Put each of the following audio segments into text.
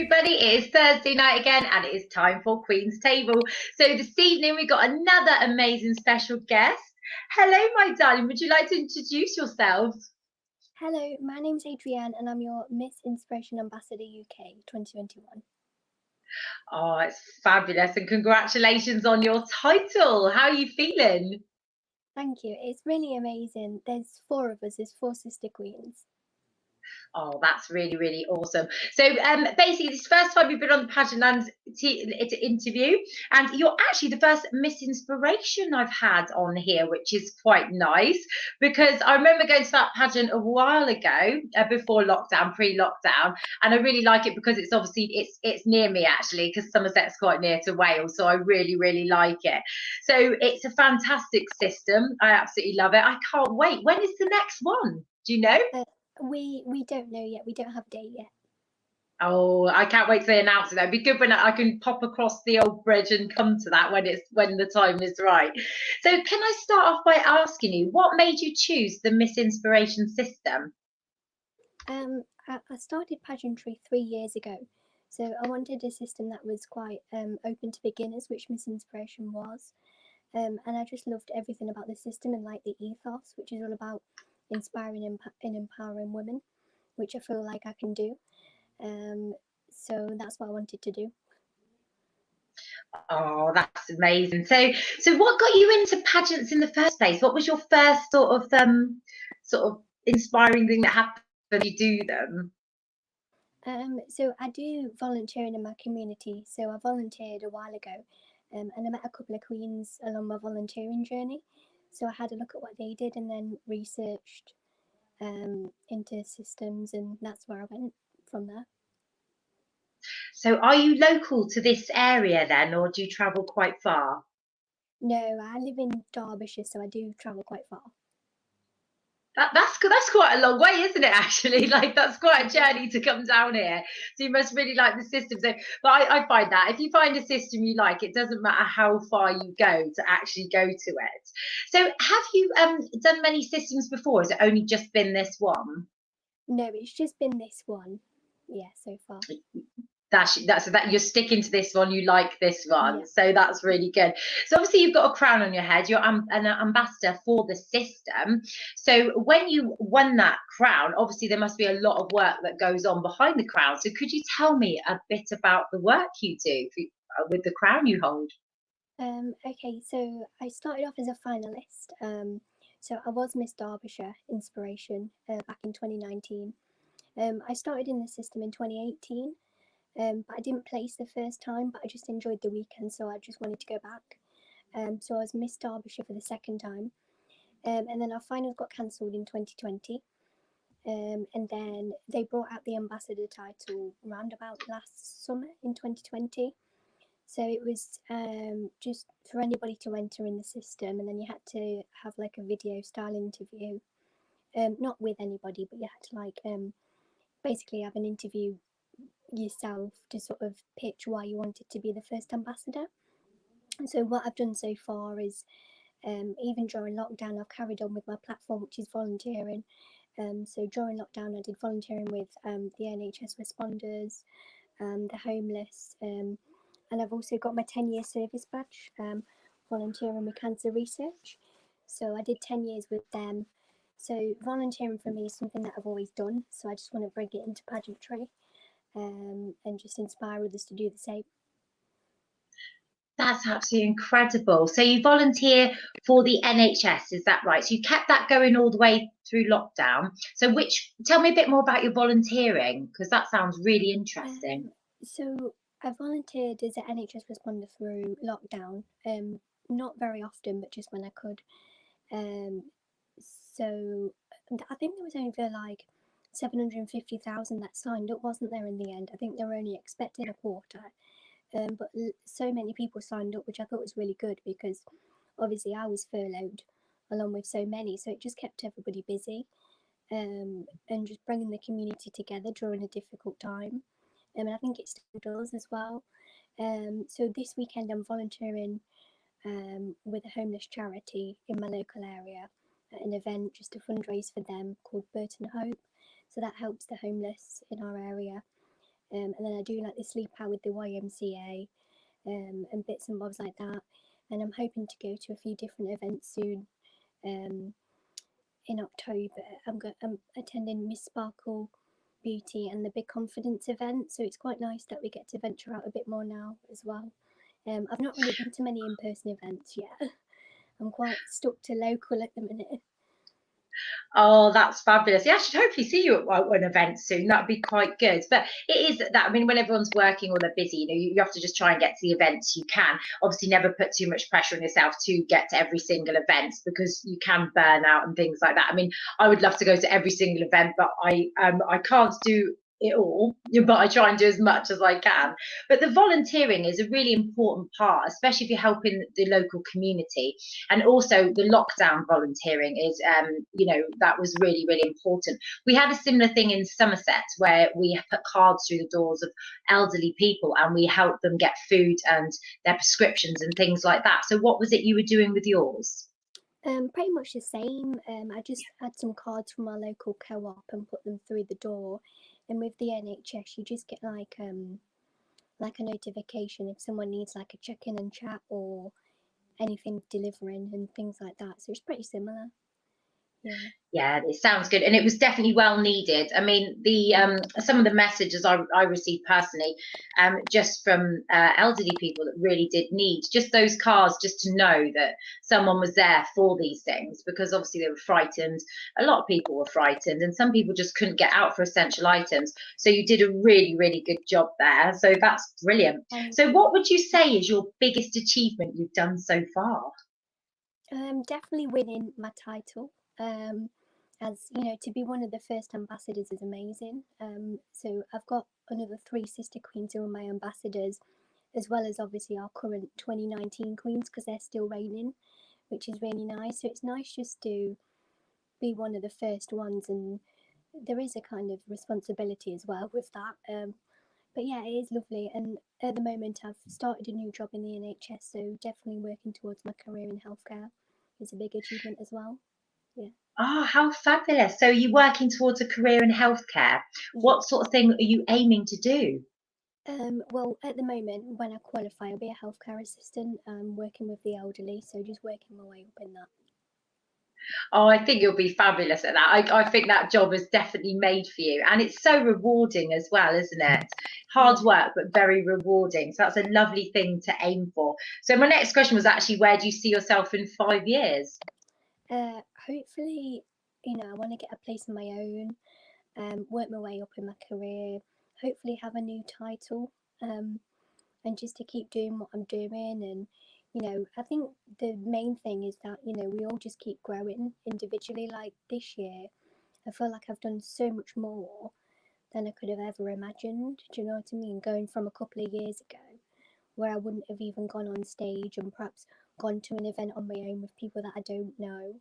everybody. It is Thursday night again, and it is time for Queen's Table. So this evening we've got another amazing special guest. Hello, my darling. Would you like to introduce yourself? Hello, my name's Adrianne and I'm your Miss Inspiration Ambassador UK 2021. Oh, it's fabulous, and congratulations on your title. How are you feeling? Thank you. It's really amazing. There's 4 of us, there's 4 sister queens. Oh, that's really, really awesome. So basically, this first time you've been on the Pageantland interview, and you're actually the first Miss Inspiration I've had on here, which is quite nice, because I remember going to that pageant a while ago, before lockdown, pre-lockdown, and I really like it because it's obviously it's near me actually, because Somerset's quite near to Wales, so I really, really like it. So it's a fantastic system. I absolutely love it. I can't wait. When is the next one? Do you know? We don't know yet. We don't have a date yet. Oh, I can't wait till they announce it. That'd be good when I can pop across the old bridge and come to that when the time is right. So can I start off by asking you, what made you choose the Miss Inspiration system? I started pageantry 3 years ago, so I wanted a system that was quite open to beginners, which Miss Inspiration was. And I just loved everything about the system and like the ethos, which is all about inspiring and empowering women, which I feel like I can do. So that's what I wanted to do. Oh, that's amazing. So what got you into pageants in the first place? What was your first sort of inspiring thing that happened when you do them? So I do volunteering in my community. So I volunteered a while ago, and I met a couple of queens along my volunteering journey. So I had a look at what they did and then researched into systems, and that's where I went from there. So are you local to this area then, or do you travel quite far? No, I live in Derbyshire, so I do travel quite far. That's quite a long way, isn't it? Actually, like that's quite a journey to come down here. So you must really like the system. So, but I find that if you find a system you like, it doesn't matter how far you go to actually go to it. So, have you done many systems before? Has it only just been this one? No, it's just been this one. Yeah, so far. That you're sticking to this one. You like this one, Yeah. so that's really good. So obviously you've got a crown on your head. You're an ambassador for the system. So when you won that crown, obviously there must be a lot of work that goes on behind the crown. So could you tell me a bit about the work you do with the crown you hold? Okay, so I started off as a finalist. So I was Miss Derbyshire Inspiration back in 2019. I started in the system in 2018, but I didn't place the first time, but I just enjoyed the weekend, so I just wanted to go back. So I was Miss Derbyshire for the second time, and then our finals got cancelled in 2020. And then they brought out the ambassador title round about last summer in 2020. So it was just for anybody to enter in the system, and then you had to have like a video style interview, not with anybody, but you had to like basically have an interview yourself to sort of pitch why you wanted to be the first ambassador. And so what I've done so far is even during lockdown, I've carried on with my platform, which is volunteering. So during lockdown, I did volunteering with the NHS responders, the homeless, and I've also got my 10-year service badge, volunteering with cancer research. So I did 10 years with them. So volunteering for me is something that I've always done. So I just want to bring it into pageantry, and just inspire others to do the same. That's absolutely incredible. So you volunteer for the NHS, is that right? So you kept that going all the way through lockdown. So tell me a bit more about your volunteering, because that sounds really interesting. So I volunteered as an NHS responder through lockdown, not very often, but just when I could. So I think there was over like 750,000 that signed up, wasn't there, in the end? I think they were only expecting a quarter. But so many people signed up, which I thought was really good because obviously I was furloughed along with so many, so it just kept everybody busy, and just bringing the community together during a difficult time. And I think it still does as well. So this weekend I'm volunteering with a homeless charity in my local area at an event just to fundraise for them called Burton Hope. So that helps the homeless in our area. and then I do like the sleep out with the YMCA, and bits and bobs like that. And I'm hoping to go to a few different events soon. In October, I'm attending Miss Sparkle Beauty and the Big Confidence event, so it's quite nice that we get to venture out a bit more now as well. I've not really been to many in-person events yet. I'm quite stuck to local at the minute. Oh, that's fabulous. Yeah, I should hopefully see you at an event soon. That'd be quite good. But it is that, I mean, when everyone's working or they're busy, you have to just try and get to the events you can. Obviously, never put too much pressure on yourself to get to every single event because you can burn out and things like that. I mean, I would love to go to every single event, but I can't do it all, but I try and do as much as I can. But the volunteering is a really important part, especially if you're helping the local community. And also the lockdown volunteering is, that was really, really important. We had a similar thing in Somerset where we put cards through the doors of elderly people and we helped them get food and their prescriptions and things like that. So what was it you were doing with yours? Pretty much the same. I just had some cards from our local co-op and put them through the door. And with the NHS, you just get like a notification if someone needs like a check-in and chat or anything delivering and things like that. So it's pretty similar. Yeah. Yeah, it sounds good, and it was definitely well needed. I mean, the some of the messages I received personally, just from elderly people that really did need just those cards, just to know that someone was there for these things, because obviously they were frightened. A lot of people were frightened, and some people just couldn't get out for essential items. So you did a really, really good job there. So that's brilliant. So what would you say is your biggest achievement you've done so far? Definitely winning my title. As you know, to be one of the first ambassadors is amazing. So I've got another 3 sister queens who are my ambassadors, as well as obviously our current 2019 queens because they're still reigning, which is really nice. So it's nice just to be one of the first ones, and there is a kind of responsibility as well with that. But yeah, it is lovely. And at the moment, I've started a new job in the NHS, so definitely working towards my career in healthcare is a big achievement as well. Yeah. Oh, how fabulous. So you're working towards a career in healthcare. Yeah. What sort of thing are you aiming to do? Well, at the moment, when I qualify, I'll be a healthcare assistant, working with the elderly, so just working my way up in that. Oh, I think you'll be fabulous at that. I think that job is definitely made for you. And it's so rewarding as well, isn't it? Hard Yeah. work, but very rewarding. So that's a lovely thing to aim for. So my next question was actually, where do you see yourself in 5 years? Hopefully, I want to get a place of my own, work my way up in my career, hopefully have a new title, and just to keep doing what I'm doing. And, I think the main thing is that, we all just keep growing individually. Like this year, I feel like I've done so much more than I could have ever imagined. Do you know what I mean? Going from a couple of years ago where I wouldn't have even gone on stage and perhaps gone to an event on my own with people that I don't know.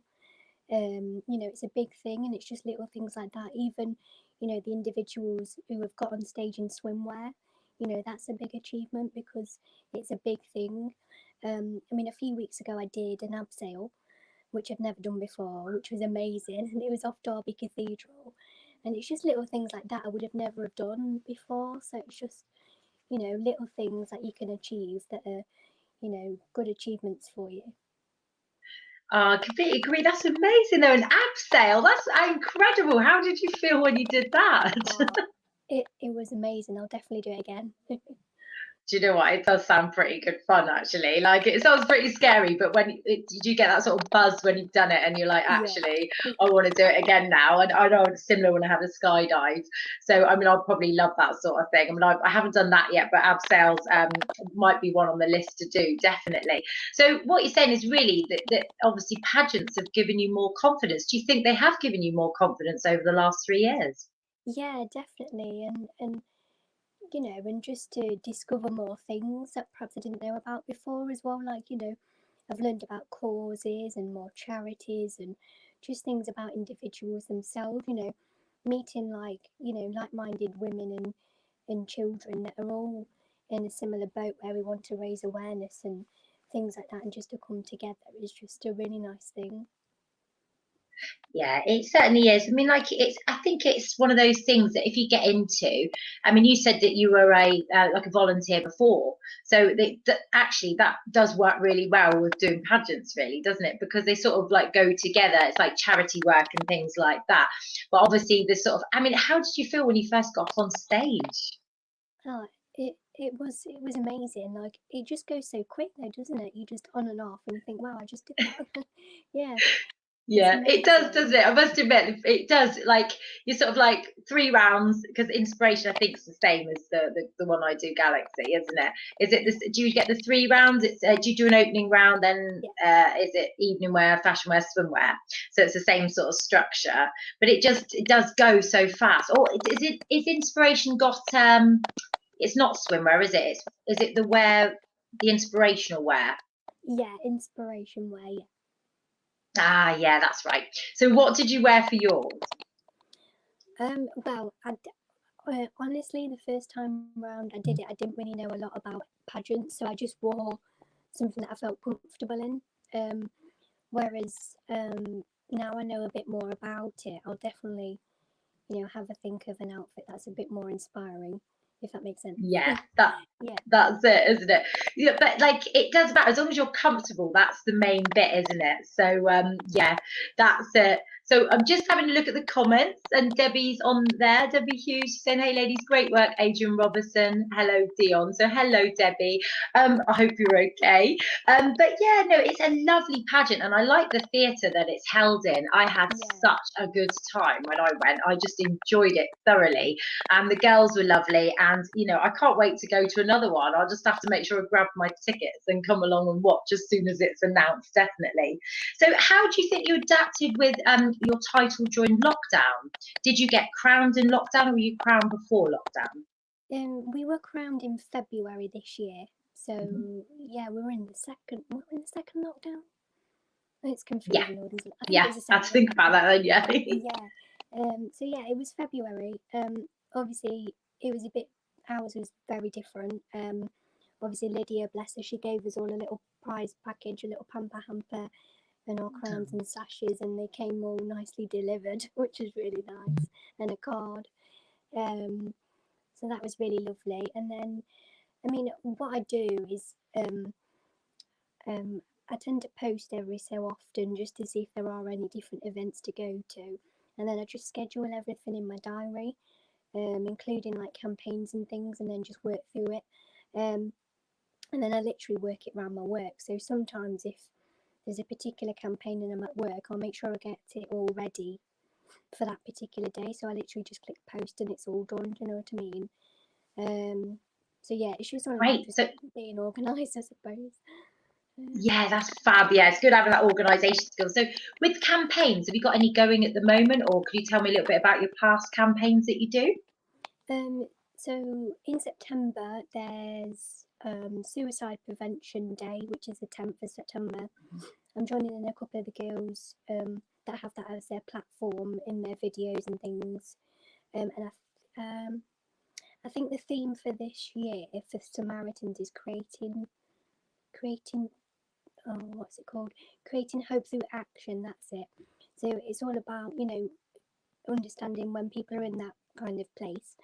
It's a big thing, and it's just little things like that. Even, the individuals who have got on stage in swimwear, that's a big achievement because it's a big thing. I mean, a few weeks ago I did an abseil, which I've never done before, which was amazing, and it was off Derby Cathedral. And it's just little things like that I would have never have done before. So it's just, little things that you can achieve that are, good achievements for you. I completely agree. That's amazing though. An abseil. That's incredible. How did you feel when you did that? Oh, it was amazing. I'll definitely do it again. Do you know what? It does sound pretty good fun, actually. Like it sounds pretty scary, but did you get that sort of buzz when you've done it and you're like, Yeah. actually, I want to do it again now? And I know it's similar when I have a skydive. So, I mean, I'll probably love that sort of thing. I mean, I haven't done that yet, but abseils might be one on the list to do, definitely. So, what you're saying is really that obviously pageants have given you more confidence. Do you think they have given you more confidence over the last 3 years? Yeah, definitely. And just to discover more things that perhaps I didn't know about before as well. Like, I've learned about causes and more charities and just things about individuals themselves, meeting like-minded women and children that are all in a similar boat where we want to raise awareness and things like that, and just to come together is just a really nice thing. Yeah, it certainly is. I mean, like I think it's one of those things that if you get into, I mean, you said that you were a like a volunteer before, so actually that does work really well with doing pageants, really, doesn't it? Because they sort of like go together. It's like charity work and things like that. But obviously, the sort of, I mean, how did you feel when you first got on stage? Oh, it was amazing. Like it just goes so quick though, doesn't it? You just on and off, and you think, wow, I just did that. Yeah, it's Yeah, it does, doesn't amazing. it? I must admit, it does. Like you're sort of like 3 rounds because inspiration, I think, is the same as the one I do, Galaxy, isn't it? Is it this? Do you get the 3 rounds? It's do you do an opening round, then Yeah, is it evening wear, fashion wear, swimwear? So it's the same sort of structure, but it does go so fast. Or is inspiration got It's not swimwear, is it? Is it the inspirational wear? yeah, inspiration way. Ah, yeah, that's right. So what did you wear for yours? Well, honestly, the first time round I did it, I didn't really know a lot about pageants, so I just wore something that I felt comfortable in. Um, whereas now I know a bit more about it, I'll definitely, have a think of an outfit that's a bit more inspiring, if that makes sense. Yeah, Yeah, that's it, isn't it? Yeah, but like it does matter as long as you're comfortable. That's the main bit, isn't it? So yeah, that's it. So I'm just having a look at the comments, and Debbie's on there. Debbie Hughes saying, "Hey ladies, great work." Adrianne Robinson, hello Dion. So hello Debbie. I hope you're okay. But yeah, no, it's a lovely pageant, and I like the theatre that it's held in. I had yeah, such a good time when I went. I just enjoyed it thoroughly, and the girls were lovely. And I can't wait to go to another one. I'll just have to make sure I grab my tickets and come along and watch as soon as it's announced, definitely. So how do you think you adapted with your title during lockdown? Did you get crowned in lockdown, or were you crowned before lockdown? we were crowned in February this year, Mhm. so yeah, we're in the second lockdown. It's Yeah, confusing all these. I think it yeah, was the I had to second. think about that then. Yeah. Yeah. So yeah, it was February. Obviously it was a bit. Ours was very different. Obviously Lydia, bless her, she gave us all a little prize package, a little pamper hamper, and our crowns and sashes, and they came all nicely delivered, which was really nice, and a card. Um, so that was really lovely. And then, I mean, what I do is I tend to post every so often just to see if there are any different events to go to, and then I just schedule everything in my diary, including like campaigns and things, and then just work through it. Um, and then I literally work it around my work. So sometimes if there's a particular campaign and I'm at work, I'll make sure I get it all ready for that particular day. So I literally just click post and it's all done. Do you know what I mean? So yeah, it's just all about Great. just So being organised, I suppose. yeah, that's fab. Yeah, it's good having that organisation skill. So with campaigns, have you got any going at the moment, or could you tell me a little bit about your past campaigns that you do? Um, so in September, there's Suicide Prevention Day, which is the 10th of September. I'm joining in a couple of the girls that have that as their platform in their videos and things. And I think the theme for this year for Samaritans is creating what's it called? Creating hope through action. That's it. So it's all about understanding when people are in that kind of place.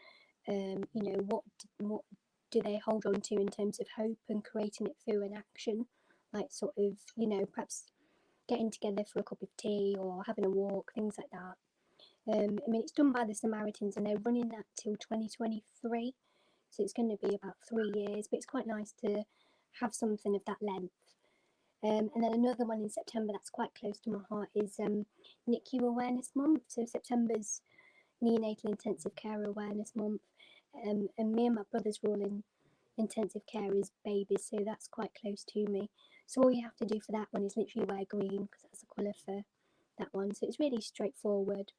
What do they hold on to in terms of hope and creating it through an action, like sort of perhaps getting together for a cup of tea or having a walk, things like that. I mean, it's done by the Samaritans and they're running that till 2023, so it's going to be about 3 years, but it's quite nice to have something of that length. And then another one in September that's quite close to my heart is Nicu Awareness Month. So September's Neonatal Intensive Care Awareness Month, and me and my brothers were all in intensive care as babies, so that's quite close to me. So all you have to do for that one is literally wear green because that's the colour for that one. So it's really straightforward.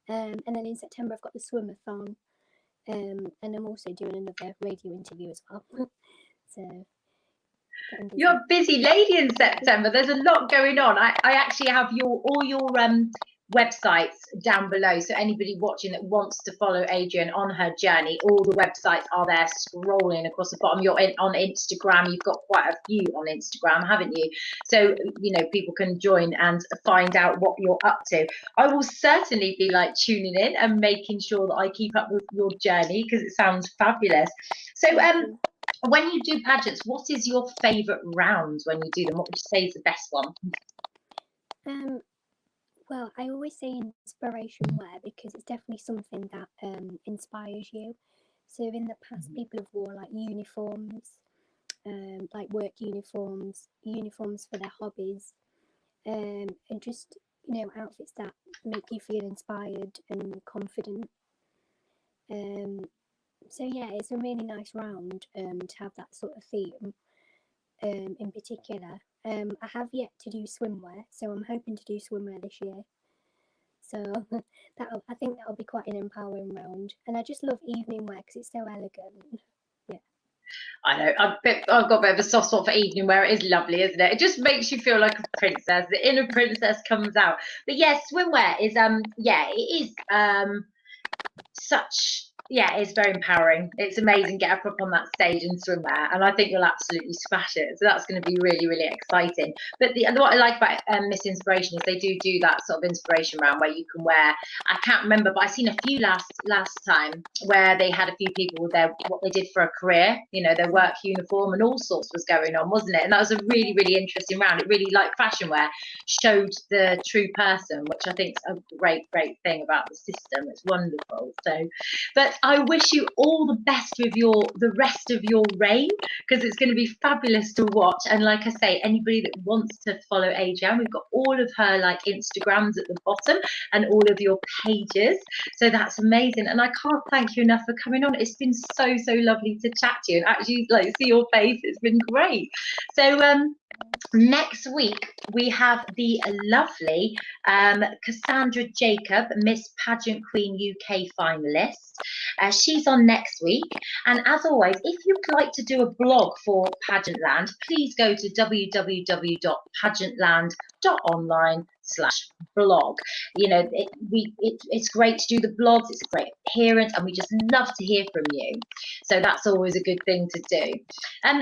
And then in September I've got the swimathon, and I'm also doing another radio interview as well. So getting You're busy. a busy lady in September. There's a lot going on. I actually have all your websites down below, so anybody watching that wants to follow Adrianne on her journey, all the websites are there scrolling across the bottom. You're on Instagram, you've got quite a few on Instagram, haven't you? So people can join and find out what you're up to. I will certainly be like tuning in and making sure that I keep up with your journey, because it sounds fabulous. So when you do pageants, what is your favorite round when you do them? What would you say is the best one? Well, I always say inspiration wear, because it's definitely something that inspires you. So in the past, people have worn like uniforms, like work uniforms for their hobbies, and just outfits that make you feel inspired and confident. So yeah, it's a really nice round to have that sort of theme in particular. I have yet to do swimwear, so I'm hoping to do swimwear this year. So I think that'll be quite an empowering round. And I just love evening wear because it's so elegant. Yeah. I know, I've got a bit of a soft spot for evening wear. It is lovely, isn't it? It just makes you feel like a princess. The inner princess comes out. But yes, swimwear is it is such, it's very empowering. It's amazing. Get up on that stage and swimwear, and I think you'll absolutely smash it. So that's going to be really, really exciting. But what I like about Misinspiration is they do that sort of inspiration round where you can wear, I can't remember, but I've seen a few last time where they had a few people with what they did for a career, their work uniform, and all sorts was going on, wasn't it? And that was a really, really interesting round. It really, like fashion wear, showed the true person, which I think is a great thing about the system. It's wonderful. So, but I wish you all the best with the rest of your reign, because it's going to be fabulous to watch. And like I say, anybody that wants to follow Adrianne, we've got all of her like Instagrams at the bottom and all of your pages. So that's amazing. And I can't thank you enough for coming on. It's been so lovely to chat to you and actually like see your face. It's been great. So next week we have the lovely Cassandra Jacob, Miss Pageant Queen UK finalist. She's on next week. And as always, if you'd like to do a blog for Pageantland, please go to www.pageantland.online/blog. It's great to do the blogs. It's a great appearance, and we just love to hear from you. So that's always a good thing to do.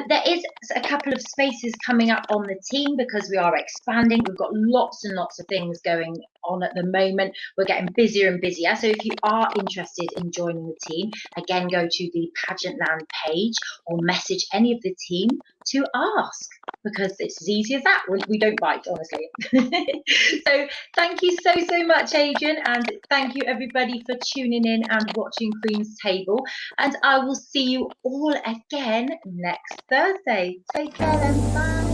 There is a couple of spaces coming up on the team because we are expanding. We've got lots and lots of things going on at the moment. We're getting busier and busier. So if you are interested in joining the team, again, go to the Pageantland page or message any of the team to ask, because it's as easy as that. We don't bite, honestly. So thank you so much, Adrianne, and thank you everybody for tuning in and watching Queen's Table, and I will see you all again next Thursday. Take care then, bye.